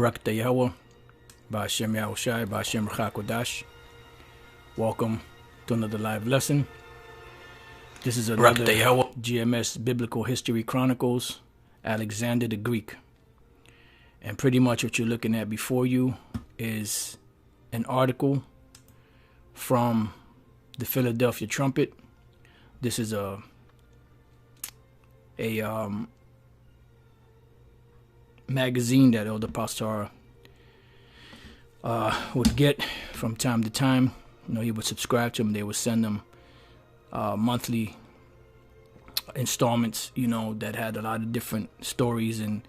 Rakta Yahweh, Ba'ashem Yahushai, Ba'ashem Rachakodash. Welcome to another live lesson. This is another GMS Biblical History Chronicles, Alexander the Greek. And pretty much what you're looking at before you is an article from the Philadelphia Trumpet. This is a magazine that Elder Pastor would get from time to time. You know, he would subscribe to them. They would send them monthly installments, you know, that had a lot of different stories and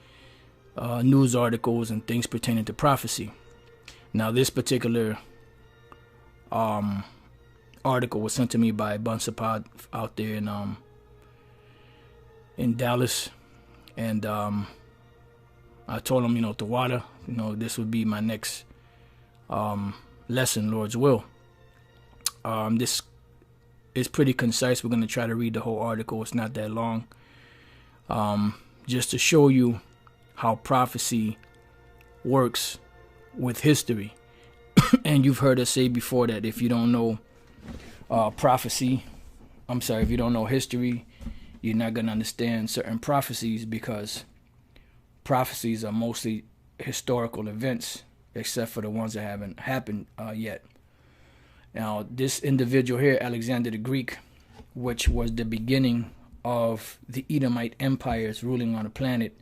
news articles and things pertaining to prophecy. Now, this particular article was sent to me by Bunsapad out there in Dallas, and I told him, you know, Tawada, you know, this would be my next lesson, Lord's will. This is pretty concise. We're going to try to read the whole article. It's not that long. Just to show you how prophecy works with history. And you've heard us say before that if you don't know if you don't know history, you're not going to understand certain prophecies, because prophecies are mostly historical events, except for the ones that haven't happened yet. Now, this individual here, Alexander the Greek, which was the beginning of the Edomite empires ruling on the planet,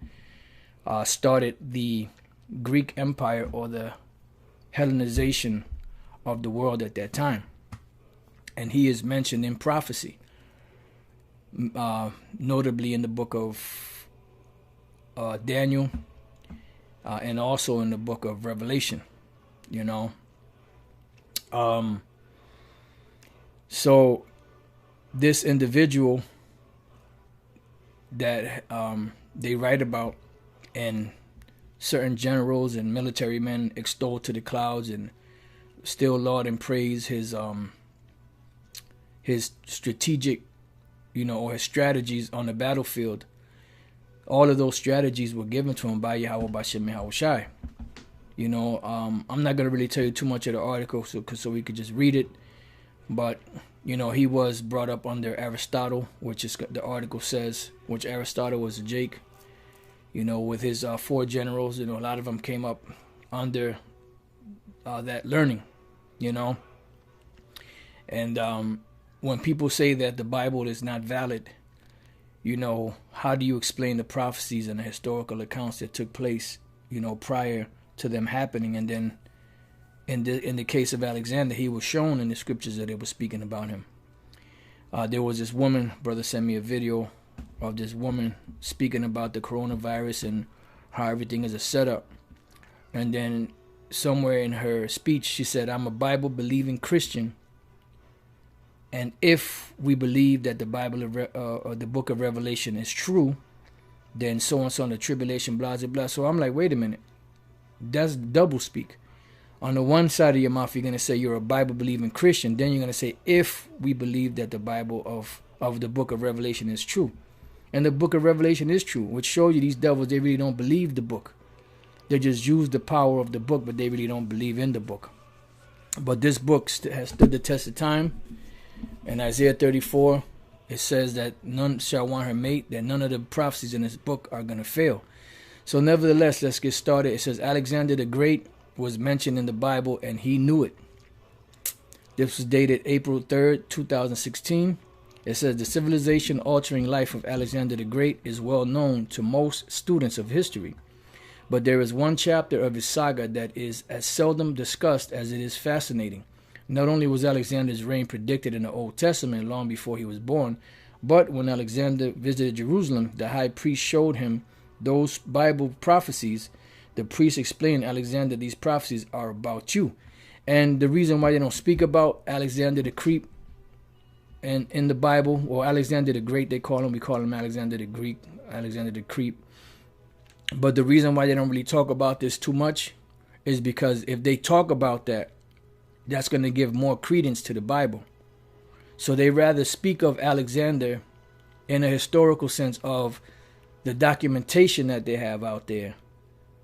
started the Greek Empire, or the Hellenization of the world at that time. And he is mentioned in prophecy, notably in the book of Daniel, and also in the book of Revelation, you know. So this individual that they write about, and certain generals and military men extol to the clouds and still laud and praise his strategic, you know, or his strategies on the battlefield. All of those strategies were given to him by Yahweh Ba'ashem Yahushai. You know, I'm not going to really tell you too much of the article so we could just read it. But, you know, he was brought up under Aristotle, which is, the article says, which Aristotle was a Jake. You know, with his 4 generals, you know, a lot of them came up under that learning, you know. And when people say that the Bible is not valid, you know, how do you explain the prophecies and the historical accounts that took place, you know, prior to them happening? And then in the case of Alexander, he was shown in the scriptures that it was speaking about him. There was this woman, brother sent me a video of this woman speaking about the coronavirus and how everything is a setup. And then somewhere in her speech, she said, "I'm a Bible-believing Christian, and if we believe that the Bible or the book of Revelation is true, then so-and-so in the tribulation, blah, blah, blah." So I'm like, wait a minute. That's double speak. On the one side of your mouth, you're going to say you're a Bible-believing Christian. Then you're going to say, if we believe that the Bible of the book of Revelation is true. And the book of Revelation is true, which shows you these devils, they really don't believe the book. They just use the power of the book, but they really don't believe in the book. But this book has stood the test of time. In Isaiah 34, it says that none shall want her mate, that none of the prophecies in this book are going to fail. So nevertheless, let's get started. It says Alexander the Great was mentioned in the Bible, and he knew it. This was dated April 3rd, 2016. It says the civilization-altering life of Alexander the Great is well known to most students of history. But there is one chapter of his saga that is as seldom discussed as it is fascinating. Not only was Alexander's reign predicted in the Old Testament long before he was born, but when Alexander visited Jerusalem, the high priest showed him those Bible prophecies. The priest explained, "Alexander, these prophecies are about you." And the reason why they don't speak about Alexander the Creep and in the Bible, or Alexander the Great, they call him. We call him Alexander the Greek, Alexander the Creep. But the reason why they don't really talk about this too much is because if they talk about that, that's going to give more credence to the Bible. So they rather speak of Alexander in a historical sense of the documentation that they have out there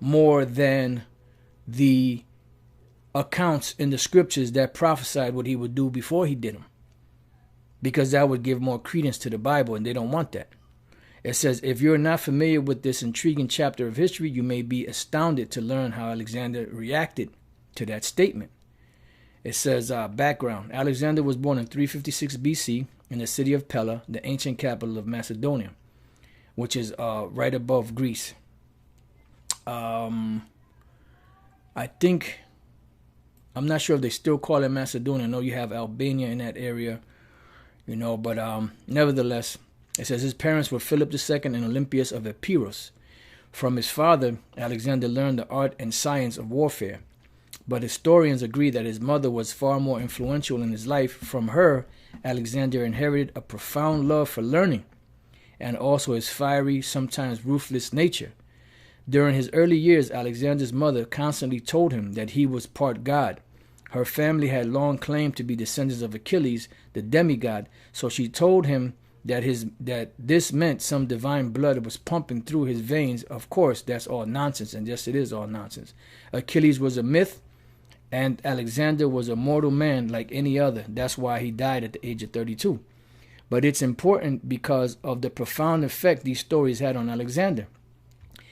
more than the accounts in the scriptures that prophesied what he would do before he did them, because that would give more credence to the Bible, and they don't want that. It says, if you're not familiar with this intriguing chapter of history, you may be astounded to learn how Alexander reacted to that statement. It says, background. Alexander was born in 356 BC in the city of Pella, the ancient capital of Macedonia, which is right above Greece. I think, I'm not sure if they still call it Macedonia. I know you have Albania in that area, but nevertheless, it says his parents were Philip II and Olympias of Epirus. From his father, Alexander learned the art and science of warfare, but historians agree that his mother was far more influential in his life. From her, Alexander inherited a profound love for learning and also his fiery, sometimes ruthless nature. During his early years, Alexander's mother constantly told him that he was part god. Her family had long claimed to be descendants of Achilles, the demigod, so she told him that this meant some divine blood was pumping through his veins. Of course, that's all nonsense, and yes, it is all nonsense. Achilles was a myth, and Alexander was a mortal man like any other. That's why he died at the age of 32. But it's important because of the profound effect these stories had on Alexander.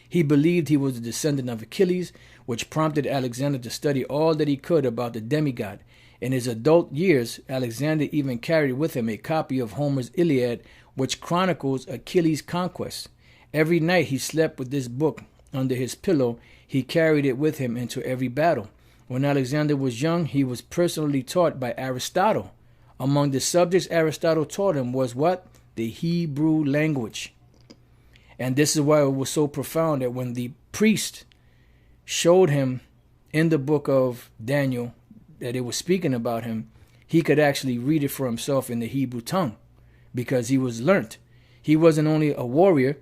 He believed he was a descendant of Achilles, which prompted Alexander to study all that he could about the demigod. In his adult years, Alexander even carried with him a copy of Homer's Iliad, which chronicles Achilles' conquest. Every night he slept with this book under his pillow. He carried it with him into every battle. When Alexander was young, he was personally taught by Aristotle. Among the subjects Aristotle taught him was what? The Hebrew language. And this is why it was so profound that when the priest showed him in the book of Daniel that it was speaking about him, he could actually read it for himself in the Hebrew tongue because he was learnt. He wasn't only a warrior,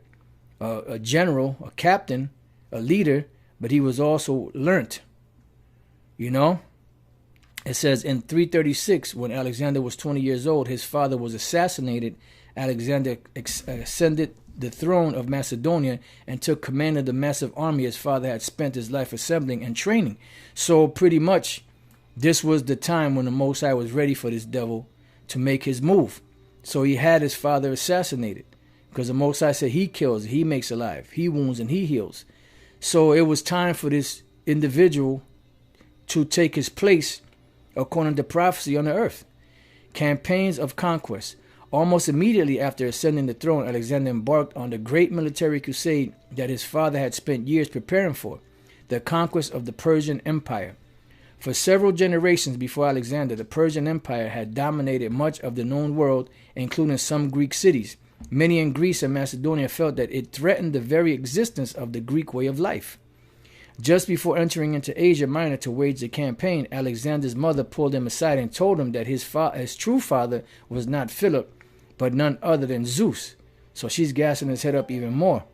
a general, a captain, a leader, but he was also learnt. It says in 336, when Alexander was 20 years old, his father was assassinated. Alexander ascended the throne of Macedonia and took command of the massive army his father had spent his life assembling and training. So pretty much, this was the time when the Most High was ready for this devil to make his move. So he had his father assassinated because the Most High said he kills, he makes alive, he wounds, and he heals. So it was time for this individual to take his place according to prophecy on the earth. Campaigns of conquest. Almost immediately after ascending the throne, Alexander embarked on the great military crusade that his father had spent years preparing for, the conquest of the Persian Empire. For several generations before Alexander, the Persian Empire had dominated much of the known world, including some Greek cities. Many in Greece and Macedonia felt that it threatened the very existence of the Greek way of life. Just before entering into Asia Minor to wage the campaign, Alexander's mother pulled him aside and told him that his true father was not Philip, but none other than Zeus. So she's gassing his head up even more.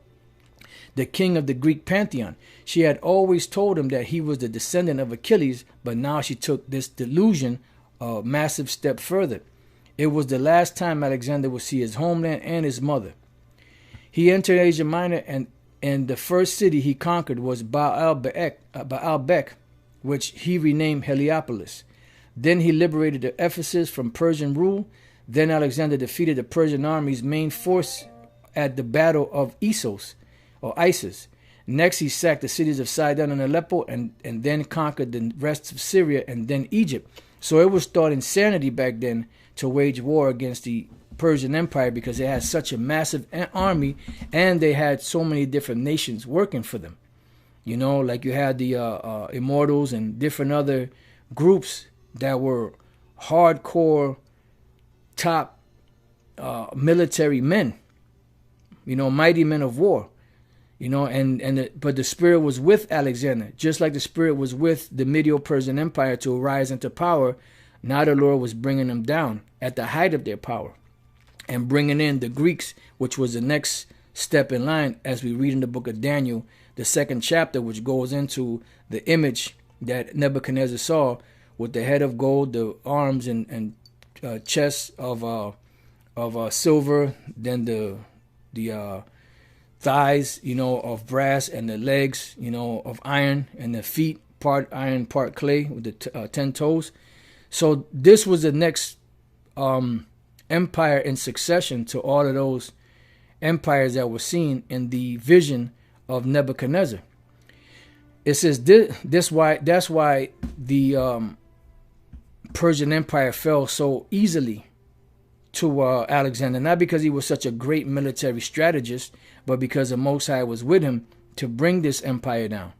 The king of the Greek pantheon. She had always told him that he was the descendant of Achilles, but now she took this delusion a massive step further. It was the last time Alexander would see his homeland and his mother. He entered Asia Minor, and the first city he conquered was Baalbek, which he renamed Heliopolis. Then he liberated Ephesus from Persian rule. Then Alexander defeated the Persian army's main force at the Battle of Issos. Next, he sacked the cities of Sidon and Aleppo and then conquered the rest of Syria and then Egypt. So it was thought insanity back then to wage war against the Persian Empire because they had such a massive army and they had so many different nations working for them. Like you had the Immortals and different other groups that were hardcore top military men, mighty men of war. But the spirit was with Alexander, just like the spirit was with the Medo-Persian Empire to rise into power. Now the Lord was bringing them down at the height of their power and bringing in the Greeks, which was the next step in line, as we read in the book of Daniel, the 2nd chapter, which goes into the image that Nebuchadnezzar saw with the head of gold, the arms and chest of silver, then the thighs, of brass, and the legs, of iron, and the feet part iron, part clay, with the 10 toes. So this was the next empire in succession to all of those empires that were seen in the vision of Nebuchadnezzar. It says that's why the Persian Empire fell so easily to Alexander, not because he was such a great military strategist, but because the Most High was with him to bring this empire down.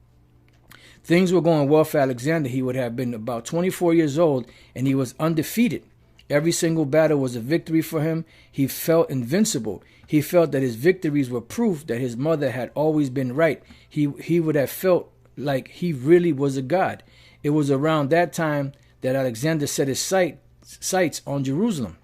Things were going well for Alexander. He would have been about 24 years old, and he was undefeated. Every single battle was a victory for him. He felt invincible. He felt that his victories were proof that his mother had always been right. He would have felt like he really was a god. It was around that time that Alexander set his sights on Jerusalem.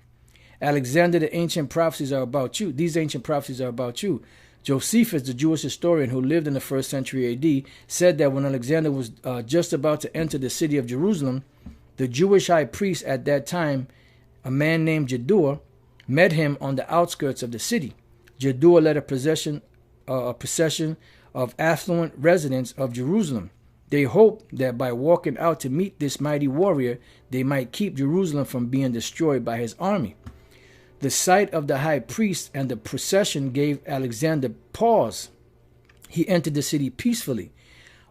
Alexander, the ancient prophecies are about you. These ancient prophecies are about you. Josephus, the Jewish historian who lived in the 1st century AD, said that when Alexander was just about to enter the city of Jerusalem, the Jewish high priest at that time, a man named Jaddua, met him on the outskirts of the city. Jaddua led a procession of affluent residents of Jerusalem. They hoped that by walking out to meet this mighty warrior, they might keep Jerusalem from being destroyed by his army. The sight of the high priest and the procession gave Alexander pause. He entered the city peacefully.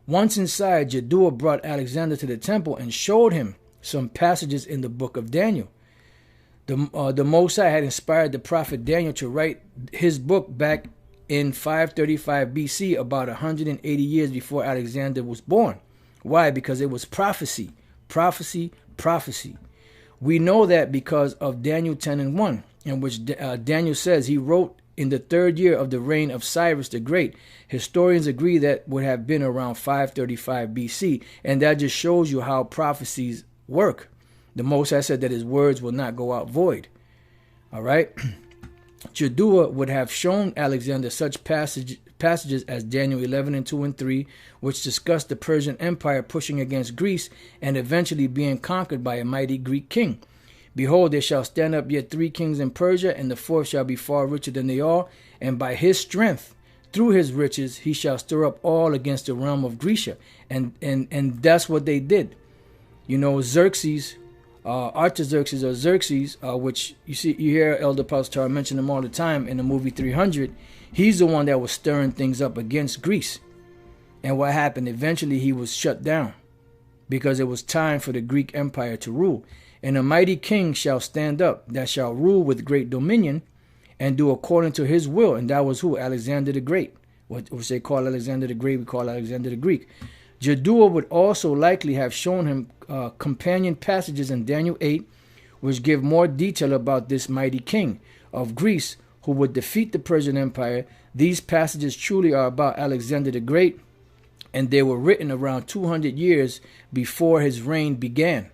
Once inside, Jaddua brought Alexander to the temple and showed him some passages in the book of Daniel. The Most High had inspired the prophet Daniel to write his book back in 535 BC, about 180 years before Alexander was born. Why? Because it was prophecy, prophecy, prophecy. We know that because of Daniel 10:1, in which Daniel says he wrote in the 3rd year of the reign of Cyrus the Great. Historians agree that would have been around 535 BC, and that just shows you how prophecies work. The Most High said that his words will not go out void. All right? Jaddua would have shown Alexander such passages as Daniel 11:2-3, which discuss the Persian Empire pushing against Greece and eventually being conquered by a mighty Greek king. Behold, there shall stand up yet 3 kings in Persia, and the 4th shall be far richer than they all, and by his strength, through his riches, he shall stir up all against the realm of Grecia. And that's what they did. You know, Xerxes, Artaxerxes or Xerxes, which you hear Elder Pastor mention him all the time in the movie 300. He's the one that was stirring things up against Greece. And what happened? Eventually he was shut down because it was time for the Greek Empire to rule. And a mighty king shall stand up that shall rule with great dominion and do according to his will. And that was who? Alexander the Great. Which they call Alexander the Great, we call Alexander the Greek. Jaddua would also likely have shown him companion passages in Daniel 8, which give more detail about this mighty king of Greece who would defeat the Persian Empire. These passages truly are about Alexander the Great, and they were written around 200 years before his reign began.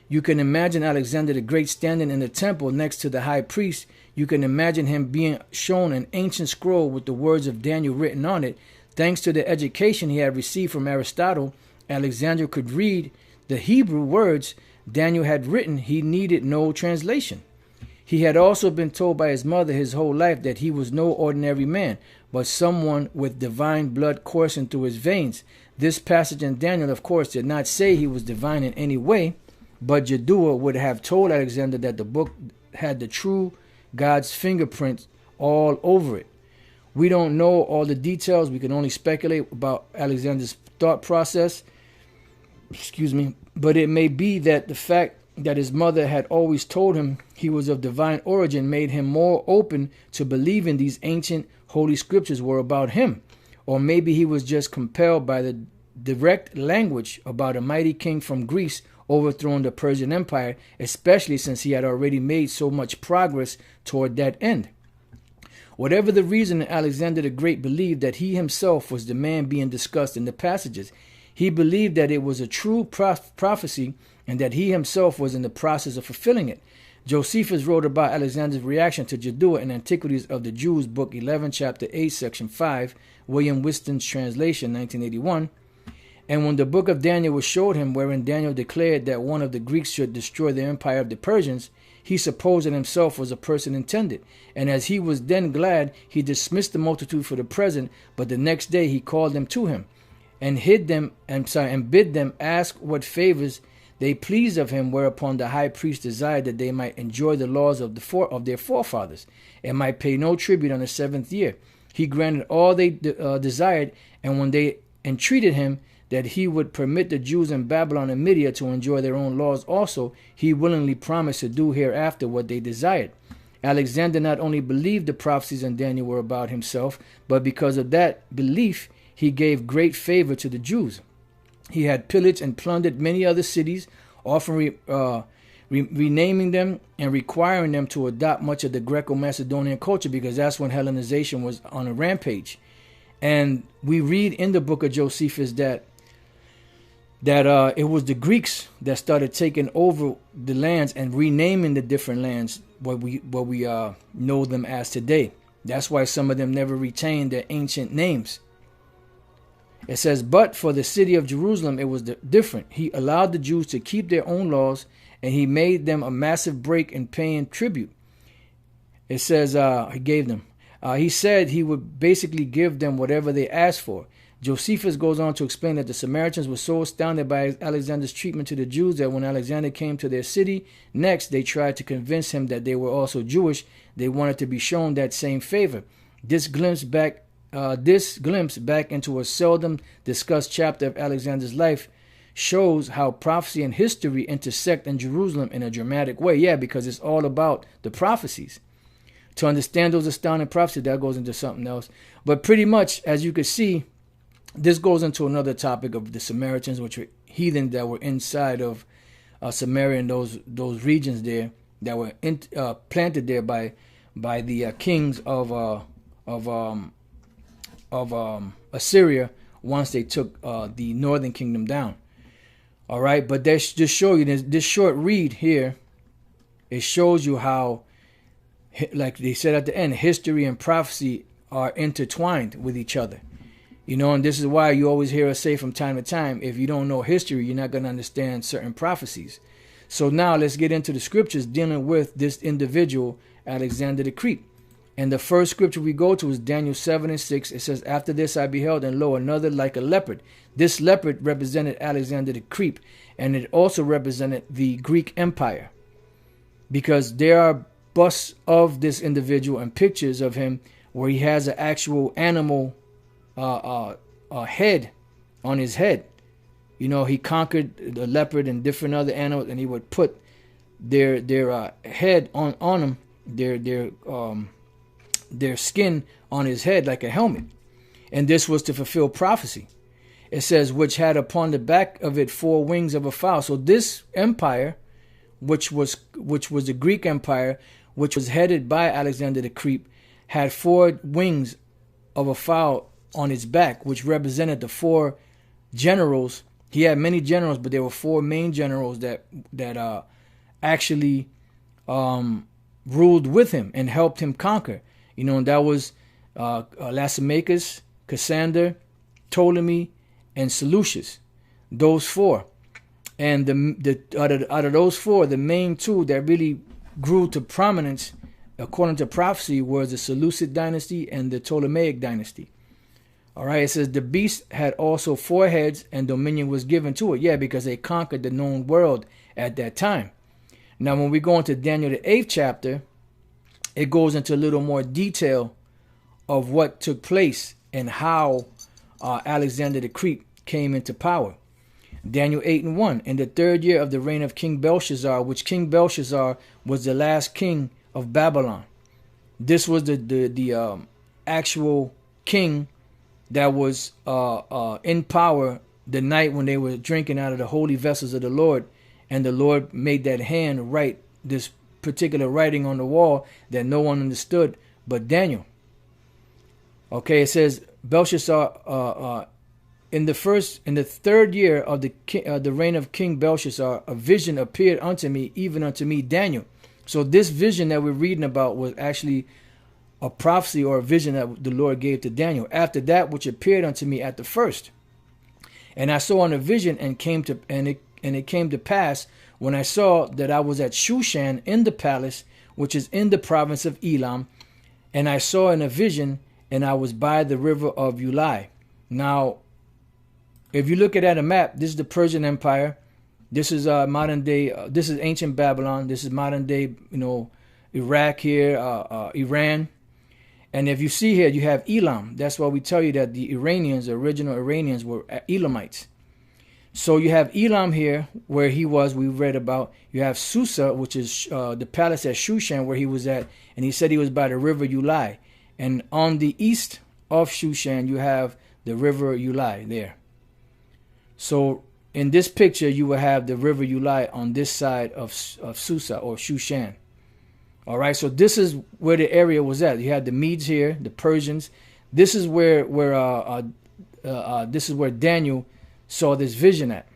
You can imagine Alexander the Great standing in the temple next to the high priest. You can imagine him being shown an ancient scroll with the words of Daniel written on it. Thanks to the education he had received from Aristotle, Alexander could read the Hebrew words Daniel had written. He needed no translation. He had also been told by his mother his whole life that he was no ordinary man, but someone with divine blood coursing through his veins. This passage in Daniel, of course, did not say he was divine in any way, but Jaddua would have told Alexander that the book had the true God's fingerprints all over it. We don't know all the details. We can only speculate about Alexander's thought process. But it may be that the fact that his mother had always told him he was of divine origin made him more open to believing these ancient holy scriptures were about him. Or maybe he was just compelled by the direct language about a mighty king from Greece overthrowing the Persian Empire, especially since he had already made so much progress toward that end. Whatever the reason, Alexander the Great believed that he himself was the man being discussed in the passages. He believed that it was a true prophecy and that he himself was in the process of fulfilling it. Josephus wrote about Alexander's reaction to Jaddua in Antiquities of the Jews, Book 11, Chapter 8, Section 5, William Whiston's translation, 1981. And when the book of Daniel was showed him, wherein Daniel declared that one of the Greeks should destroy the empire of the Persians, he supposed that himself was a person intended. And as he was then glad, he dismissed the multitude for the present, but the next day he called them to him. and and bid them ask what favors they pleased of him, whereupon the high priest desired that they might enjoy the laws of their forefathers, and might pay no tribute on the 7th year. He granted all they desired, and when they entreated him that he would permit the Jews in Babylon and Media to enjoy their own laws also, he willingly promised to do hereafter what they desired. Alexander not only believed the prophecies in Daniel were about himself, but because of that belief, he gave great favor to the Jews. He had pillaged and plundered many other cities, often renaming them and requiring them to adopt much of the Greco-Macedonian culture, because that's when Hellenization was on a rampage. And we read in the book of Josephus that it was the Greeks that started taking over the lands and renaming the different lands what we know them as today. That's why some of them never retained their ancient names. It says, but for the city of Jerusalem, it was different. He allowed the Jews to keep their own laws, and he made them a massive break in paying tribute. It says he gave them. He said he would basically give them whatever they asked for. Josephus goes on to explain that the Samaritans were so astounded by Alexander's treatment to the Jews that when Alexander came to their city next, they tried to convince him that they were also Jewish. They wanted to be shown that same favor. This glimpse back into a seldom discussed chapter of Alexander's life shows how prophecy and history intersect in Jerusalem in a dramatic way. Yeah, because it's all about the prophecies. To understand those astounding prophecies, that goes into something else. But pretty much, as you can see, this goes into another topic of the Samaritans, which were heathen that were inside of Samaria and those regions there that were planted there by the kings of Assyria once they took the northern kingdom down. All right, but that's just show you this short read here. It shows you how, like they said at the end, history and prophecy are intertwined with each other. You know, and this is why you always hear us say from time to time, if you don't know history, you're not going to understand certain prophecies. So now let's get into the scriptures dealing with this individual, Alexander the Crete. And the first scripture we go to is Daniel 7:6. It says, after this I beheld, and lo, another like a leopard. This leopard represented Alexander the Crete, and it also represented the Greek Empire, because there are busts of this individual and pictures of him where he has an actual animal head on his head. You know, he conquered the leopard and different other animals, and he would put their head on them, their skin on his head like a helmet. And this was to fulfill prophecy. It says, which had upon the back of it 4 wings of a fowl. So this empire, which was the Greek Empire, which was headed by Alexander the Crete, had 4 wings of a fowl on its back, which represented the 4 generals. He had many generals, but there were 4 main generals that actually ruled with him and helped him conquer. You know, and that was Lysimachus, Cassander, Ptolemy, and Seleucus. Those 4. And out of those 4, the main 2 that really grew to prominence, according to prophecy, was the Seleucid dynasty and the Ptolemaic dynasty. All right, it says the beast had also 4 heads, and dominion was given to it. Yeah, because they conquered the known world at that time. Now, when we go into Daniel the 8th chapter, it goes into a little more detail of what took place and how Alexander the Crete came into power. Daniel 8:1, in the 3rd year of the reign of King Belshazzar, which King Belshazzar was the last king of Babylon. This was the actual king that was in power the night when they were drinking out of the holy vessels of the Lord, and the Lord made that hand write this particular writing on the wall that no one understood but Daniel. Okay, it says Belshazzar in the 3rd year of the reign of King Belshazzar, a vision appeared unto me, even unto me, Daniel. So this vision that we're reading about was actually a prophecy or a vision that the Lord gave to Daniel. After that, which appeared unto me at the first, and I saw in a vision, and it came to pass when I saw that I was at Shushan in the palace, which is in the province of Elam, and I saw in a vision, and I was by the river of Ulai. Now, if you look at a map, this is the Persian Empire. This is modern day. This is ancient Babylon. This is modern day, Iraq here, Iran. And if you see here, you have Elam. That's why we tell you that the Iranians, the original Iranians, were Elamites. So you have Elam here, where he was, we read about. You have Susa, which is the palace at Shushan, where he was at. And he said he was by the river Ulai. And on the east of Shushan, you have the river Ulai there. So in this picture, you will have the river Ulai on this side of Susa or Shushan. All right, so this is where the area was at. You had the Medes here, the Persians. This is where Daniel saw this vision at.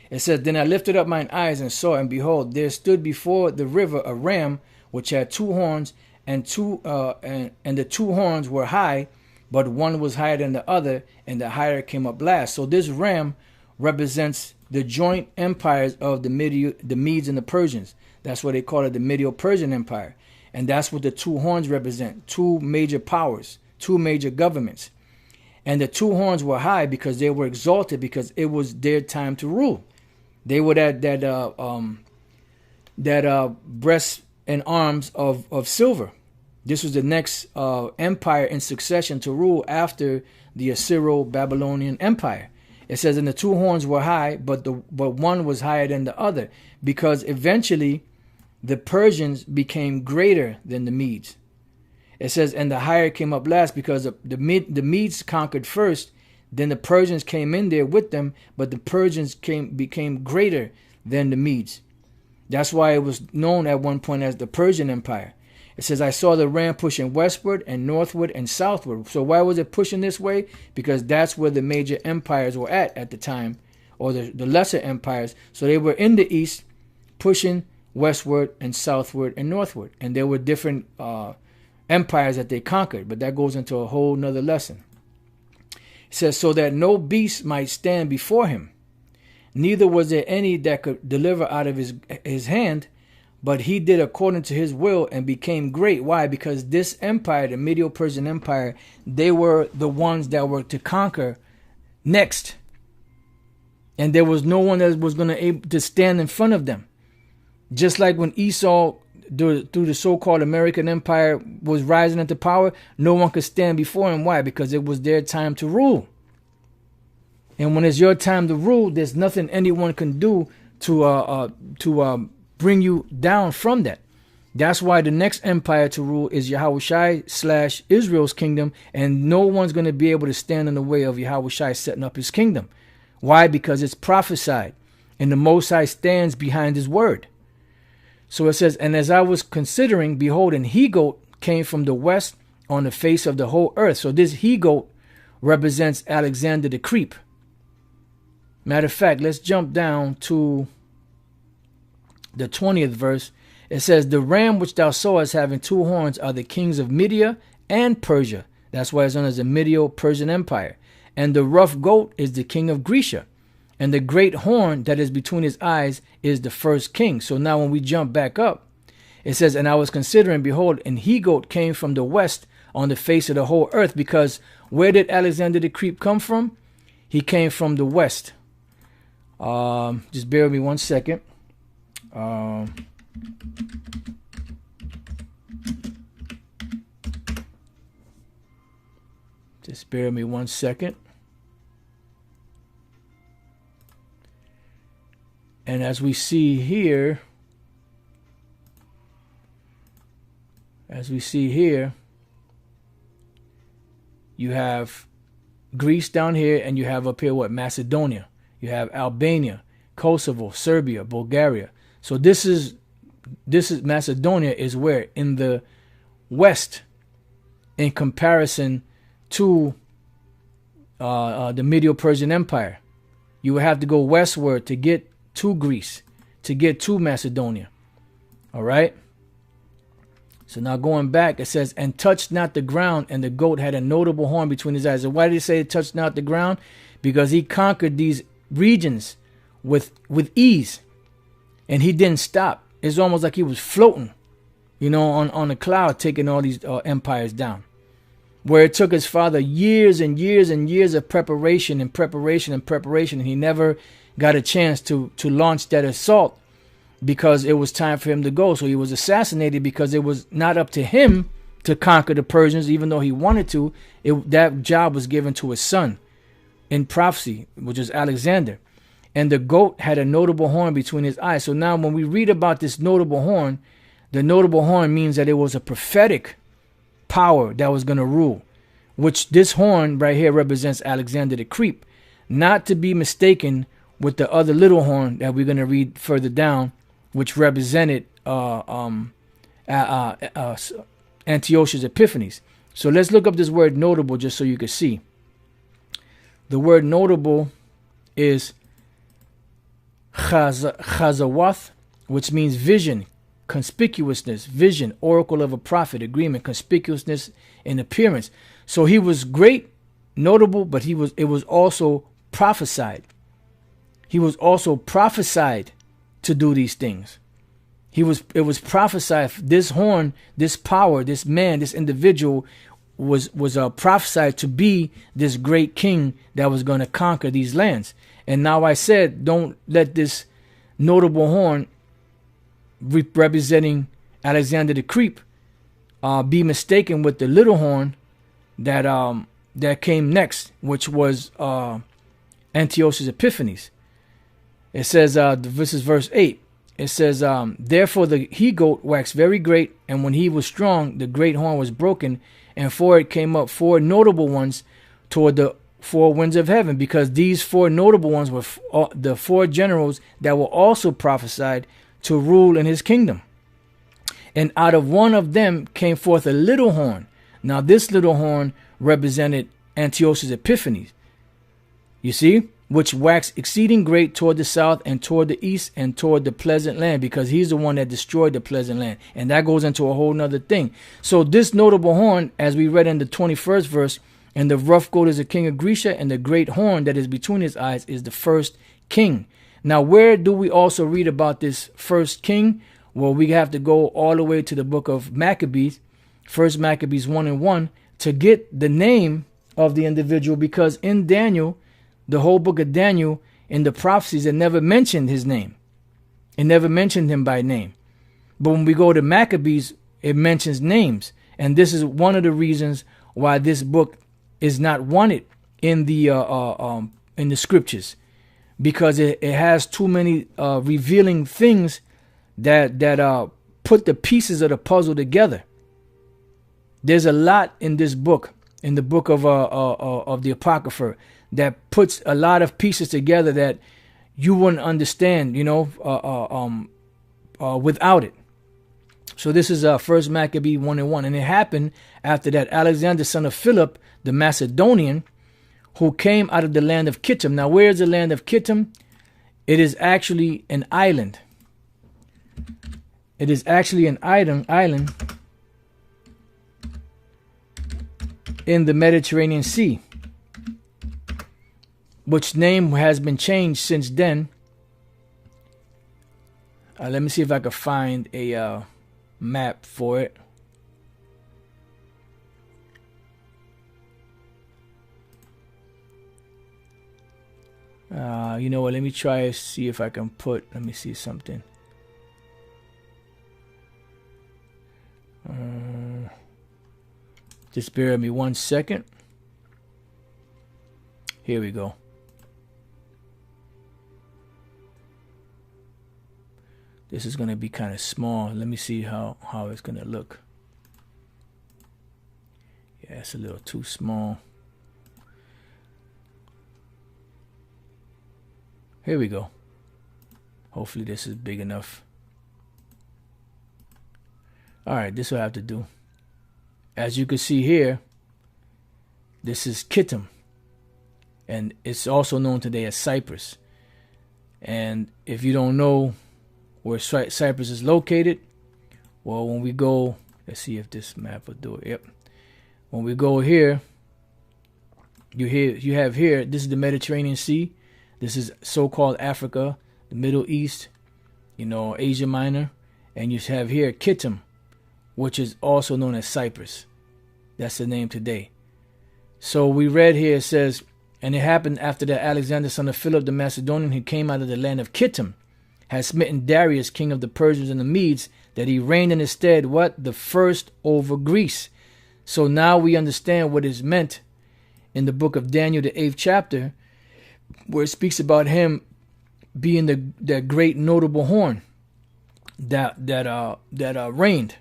It says, "Then I lifted up mine eyes and saw, and behold, there stood before the river a ram which had two horns, and the two horns were high, but one was higher than the other, and the higher came up last." So this ram represents the joint empires of the Medes and the Persians. That's what they call it, the Medo-Persian Empire. And that's what the two horns represent, two major powers, two major governments. And the two horns were high because they were exalted, because it was their time to rule. They were that breast and arms of silver. This was the next empire in succession to rule after the Assyro-Babylonian Empire. It says, "And the two horns were high, but one was higher than the other," because eventually the Persians became greater than the Medes. It says, "And the higher came up last," because the Medes conquered first, then the Persians came in there with them, but the Persians became greater than the Medes. That's why it was known at one point as the Persian Empire. It says, "I saw the ram pushing westward and northward and southward." So why was it pushing this way? Because that's where the major empires were at the time, or the lesser empires. So they were in the east, pushing westward and southward and northward. And there were different empires that they conquered, but that goes into a whole nother lesson. It says, "So that no beast might stand before him, neither was there any that could deliver out of his hand, but he did according to his will and became great." Why? Because this empire, the Medo-Persian Empire, they were the ones that were to conquer next. And there was no one that was going to able to stand in front of them. Just like when Esau, through the so-called American Empire, was rising into power, no one could stand before him. Why? Because it was their time to rule. And when it's your time to rule, there's nothing anyone can do to bring you down from that. That's why the next empire to rule is Yahushai / Israel's kingdom, and no one's going to be able to stand in the way of Yahushai setting up his kingdom. Why? Because it's prophesied, and the Most High stands behind his word. So it says, "And as I was considering, behold, an he-goat came from the west on the face of the whole earth." So this he-goat represents Alexander the Creep. Matter of fact, let's jump down to the 20th verse. It says, "The ram which thou sawest having two horns are the kings of Media and Persia." That's why it's known as the Medo-Persian Empire. "And the rough goat is the king of Grecia. And the great horn that is between his eyes is the first king." So now when we jump back up, it says, "And I was considering, behold, an he-goat came from the west on the face of the whole earth." Because where did Alexander the Creep come from? He came from the west. Just bear with me one second. Just bear with me one second. And as we see here, you have Greece down here, and you have up here what? Macedonia. You have Albania, Kosovo, Serbia, Bulgaria. So this is Macedonia is where? In the west, in comparison to the Medo-Persian Empire. You would have to go westward to get to Greece, to get to Macedonia. All right. So now going back, it says, "And touched not the ground, and the goat had a notable horn between his eyes." And why did it say it touched not the ground? Because he conquered these regions with ease, and he didn't stop. It's almost like he was floating, on a cloud, taking all these empires down. where it took his father years and years and years of preparation and preparation and preparation, and he never got a chance to launch that assault because it was time for him to go. So he was assassinated because it was not up to him to conquer the Persians, even though he wanted to. That job was given to his son in prophecy, which is Alexander. And the goat had a notable horn between his eyes. So now when we read about this notable horn, the notable horn means that it was a prophetic power that was going to rule, which this horn right here represents Alexander the Creep, not to be mistaken with the other little horn that we're going to read further down, which represented Antiochus Epiphanes. So let's look up this word notable just so you can see. The word notable is chazawath, which means vision, conspicuousness, vision, oracle of a prophet, agreement, conspicuousness in appearance. So he was great, notable, but it was also prophesied. He was also prophesied to do these things. It was prophesied. This horn, this power, this man, this individual was prophesied to be this great king that was going to conquer these lands. And now I said, don't let this notable horn representing Alexander the Creep be mistaken with the little horn that came next, which was Antiochus Epiphanes. It says, this is verse 8. It says, therefore the he-goat waxed very great, and when he was strong, the great horn was broken, and for it came up 4 notable ones toward the 4 winds of heaven, because these 4 notable ones were the 4 generals that were also prophesied to rule in his kingdom. And out of one of them came forth a little horn. Now this little horn represented Antiochus Epiphanes. You see? Which waxed exceeding great toward the south and toward the east and toward the pleasant land, because he's the one that destroyed the pleasant land. And that goes into a whole nother thing. So this notable horn, as we read in the 21st verse, and the rough goat is the king of Grecia, and the great horn that is between his eyes is the first king. Now, where do we also read about this first king? Well, we have to go all the way to the book of Maccabees, 1 Maccabees 1:1, to get the name of the individual, because in Daniel, the whole book of Daniel, in the prophecies, it never mentioned his name. It never mentioned him by name. But when we go to Maccabees, it mentions names. And this is one of the reasons why this book is not wanted in the scriptures, because it has too many revealing things that put the pieces of the puzzle together. There's a lot in this book, in the book of the Apocrypha, that puts a lot of pieces together that you wouldn't understand, without it. So this is 1 Maccabees 1:1, and it happened after that Alexander, son of Philip, the Macedonian, who came out of the land of Kittim. Now, where is the land of Kittim? It is actually an island. It is actually an island in the Mediterranean Sea, which name has been changed since then. Let me see if I can find a map for it. You know what? Let me try to see if I can let me see something. Just bear with me 1 second. Here we go. This is going to be kind of small. Let me see how it's going to look. Yeah, it's a little too small. Here we go. Hopefully this is big enough. All right, this will have to do. As you can see here, this is Kittim, and it's also known today as Cyprus. And if you don't know where Cyprus is located, well, when we go, let's see if this map will do it. Yep. When we go here, you have here, this is the Mediterranean Sea. This is so-called Africa, the Middle East, Asia Minor. And you have here Kittim, which is also known as Cyprus. That's the name today. So we read here, it says, and it happened after that Alexander, son of Philip the Macedonian, who came out of the land of Kittim, had smitten Darius, king of the Persians and the Medes, that he reigned in his stead, what? The first over Greece. So now we understand what is meant in the book of Daniel, the 8th chapter, where it speaks about him being that great notable horn that reigned.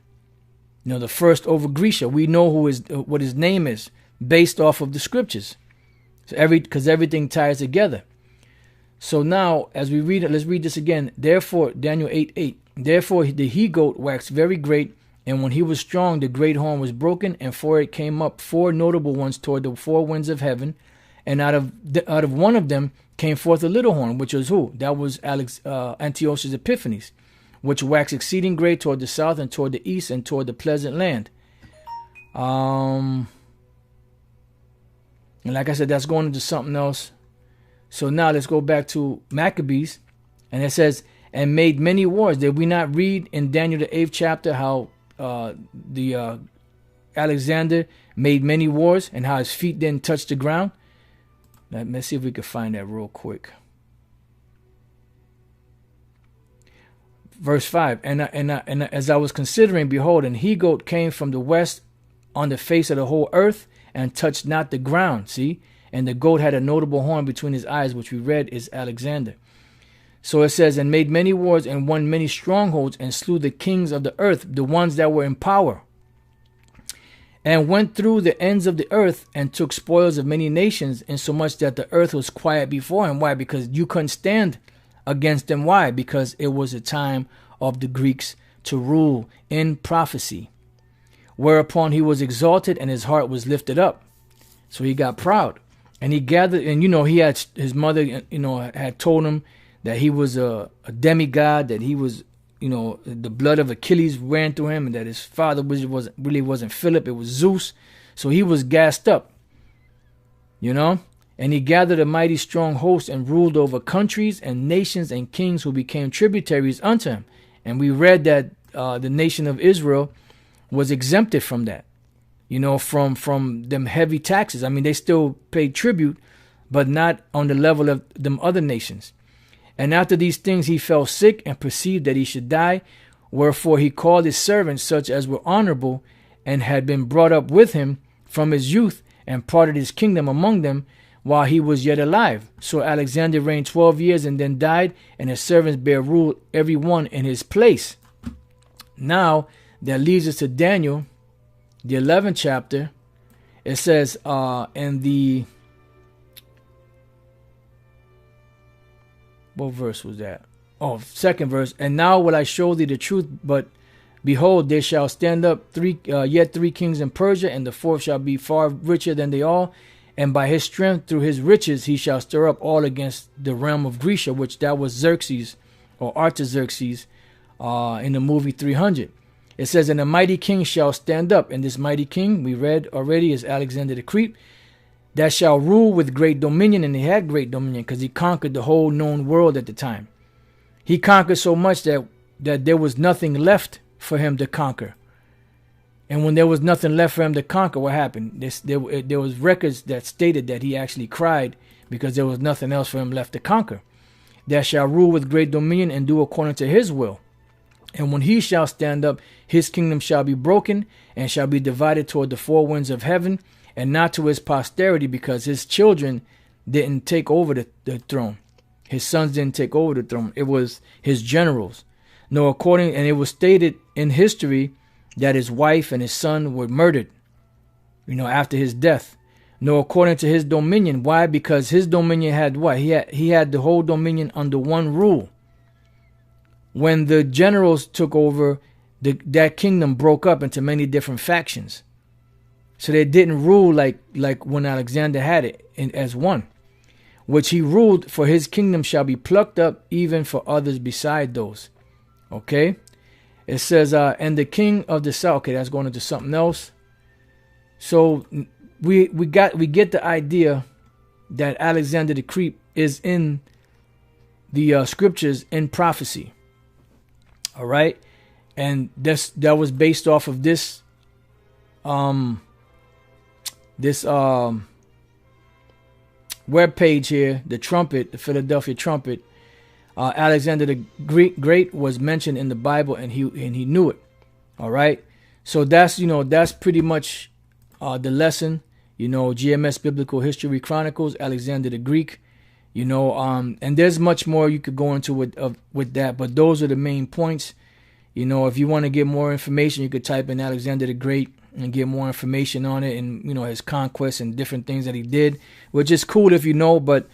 You know, the first over Grecia. We know what his name is based off of the scriptures. So because everything ties together. So now, as we read it, let's read this again. Therefore, Daniel 8:8. Therefore, the he-goat waxed very great, and when he was strong, the great horn was broken, and for it came up 4 notable ones toward the 4 winds of heaven, and out of one of them came forth a little horn, which was who? That was Antiochus Epiphanes, which waxed exceeding great toward the south and toward the east and toward the pleasant land. And like I said, that's going into something else. So now let's go back to Maccabees. And it says, and made many wars. Did we not read in Daniel the 8th chapter how Alexander made many wars and how his feet didn't touch the ground? Let's see if we can find that real quick. Verse 5, and as I was considering, behold, an he-goat came from the west on the face of the whole earth and touched not the ground. See? And the goat had a notable horn between his eyes, which we read is Alexander. So it says, and made many wars and won many strongholds and slew the kings of the earth, the ones that were in power, and went through the ends of the earth and took spoils of many nations, insomuch that the earth was quiet before him. Why? Because you couldn't stand against them. Why? Because it was a time of the Greeks to rule in prophecy. Whereupon he was exalted and his heart was lifted up. So he got proud. And he gathered, and he had his mother, had told him that he was a demigod, that he was, the blood of Achilles ran through him, and that his father really wasn't Philip, it was Zeus. So he was gassed up, and he gathered a mighty strong host and ruled over countries and nations and kings who became tributaries unto him. And we read that the nation of Israel was exempted from that. From them heavy taxes. I mean, they still paid tribute, but not on the level of them other nations. And after these things he fell sick and perceived that he should die. Wherefore he called his servants, such as were honorable, and had been brought up with him from his youth, and parted his kingdom among them while he was yet alive. So Alexander reigned 12 years and then died, and his servants bare rule every one in his place. Now that leads us to Daniel, the 11th chapter. It says in the, what verse was that? Oh, 2nd verse. And now will I show thee the truth, but behold, there shall stand up yet 3 kings in Persia, and the 4th shall be far richer than they all. And by his strength, through his riches, he shall stir up all against the realm of Grecia, which that was Xerxes or Artaxerxes in the movie 300. It says, and a mighty king shall stand up, and this mighty king, we read already, is Alexander the Great, that shall rule with great dominion. And he had great dominion because he conquered the whole known world at the time. He conquered so much that there was nothing left for him to conquer. And when there was nothing left for him to conquer, what happened? There was records that stated that he actually cried because there was nothing else for him left to conquer. That shall rule with great dominion and do according to his will. And when he shall stand up, his kingdom shall be broken and shall be divided toward the 4 winds of heaven, and not to his posterity, because his children didn't take over the throne. His sons didn't take over the throne. It was his generals. No, and it was stated in history that his wife and his son were murdered, after his death. No, according to his dominion. Why? Because his dominion had what? He had the whole dominion under one rule. When the generals took over, that kingdom broke up into many different factions. So they didn't rule like when Alexander had it as one. Which he ruled, for his kingdom shall be plucked up even for others beside those. Okay? It says, and the king of the south. Okay, that's going into something else. So we get the idea that Alexander the Great is in the scriptures in prophecy. All right, and that was based off of this webpage here, the trumpet, the Philadelphia trumpet, Alexander the Great was mentioned in the Bible, and he knew it. All right, so that's that's pretty much the lesson. GMS Biblical History Chronicles, Alexander the Greek. And there's much more you could go into with that, but those are the main points. If you want to get more information, you could type in Alexander the Great and get more information on it, and his conquests and different things that he did, which is cool if you know. But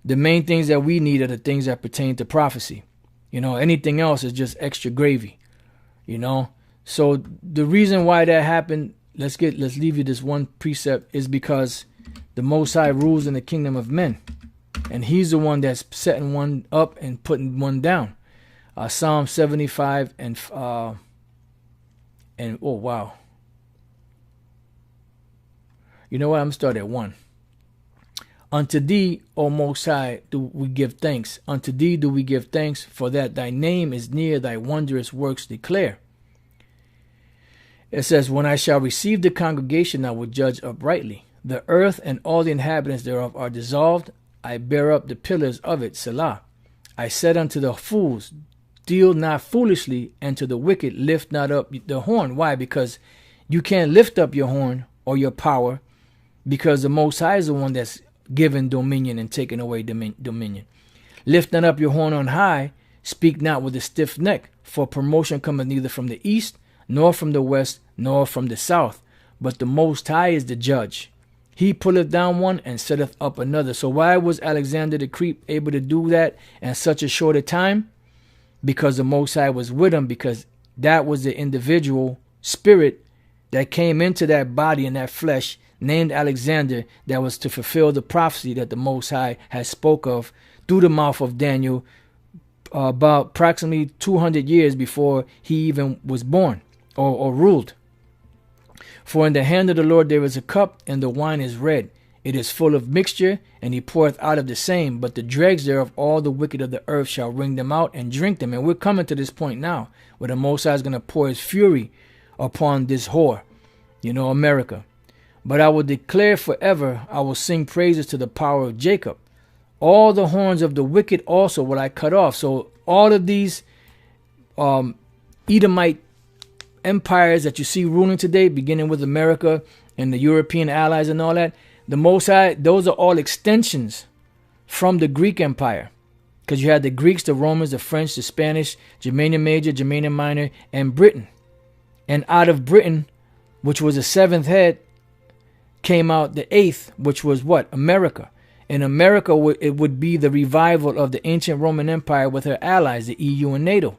the main things that we need are the things that pertain to prophecy. Anything else is just extra gravy. So the reason why that happened, let's leave you this one precept, is because the Most High rules in the kingdom of men, and he's the one that's setting one up and putting one down. Psalm 75 and oh wow. You know what? I'm starting at 1. Unto thee, O Most High, do we give thanks. Unto thee do we give thanks, for that thy name is near, thy wondrous works declare. It says, when I shall receive the congregation, I will judge uprightly. The earth and all the inhabitants thereof are dissolved. I bear up the pillars of it, Selah. I said unto the fools, deal not foolishly, and to the wicked lift not up the horn. Why? Because you can't lift up your horn or your power, because the Most High is the one that's given dominion and taken away dominion. Lift not up your horn on high, speak not with a stiff neck, for promotion cometh neither from the east, nor from the west, nor from the south, but the Most High is the judge. He pulleth down one and setteth up another. So why was Alexander the Great able to do that in such a short a time? Because the Most High was with him, because that was the individual spirit that came into that body and that flesh named Alexander, that was to fulfill the prophecy that the Most High has spoke of through the mouth of Daniel about approximately 200 years before he even was born or ruled. For in the hand of the Lord there is a cup, and the wine is red. It is full of mixture, and he poureth out of the same. But the dregs thereof, all the wicked of the earth shall wring them out and drink them. And we're coming to this point now, where the Most High is going to pour his fury upon this whore, America. But I will declare forever, I will sing praises to the power of Jacob. All the horns of the wicked also will I cut off. So all of these Edomite empires that you see ruling today, beginning with America and the European allies and all that, the Most High, those are all extensions from the Greek Empire. Because you had the Greeks, the Romans, the French, the Spanish, Germania Major, Germania Minor, and Britain. And out of Britain, which was the seventh head, came out the eighth, which was what? America. In America, it would be the revival of the ancient Roman Empire with her allies, the EU and NATO.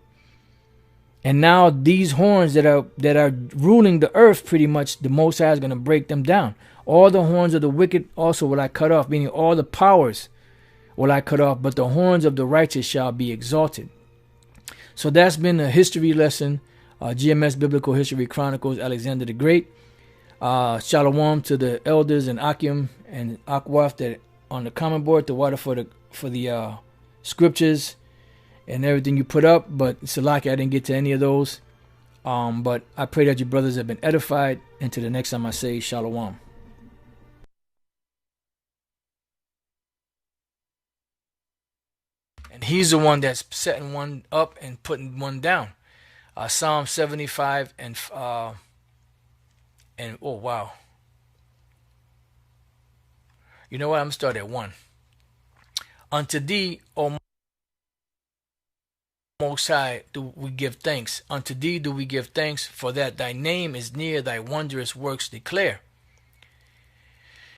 And now these horns that are ruling the earth, pretty much, the Most High is going to break them down. All the horns of the wicked also will I cut off, meaning all the powers will I cut off, but the horns of the righteous shall be exalted. So that's been a history lesson. GMS Biblical History Chronicles, Alexander the Great. Shalom to the elders and Akim and Akwaf that on the comment board, the water for the scriptures and everything you put up. But Salaki, I didn't get to any of those. But I pray that you brothers have been edified. Until the next time I say Shalom. And he's the one that's setting one up and putting one down. Psalm 75 and oh wow. You know what? I'm starting at 1. Unto thee, O Most High, do we give thanks. Unto thee do we give thanks, for that thy name is near, thy wondrous works declare.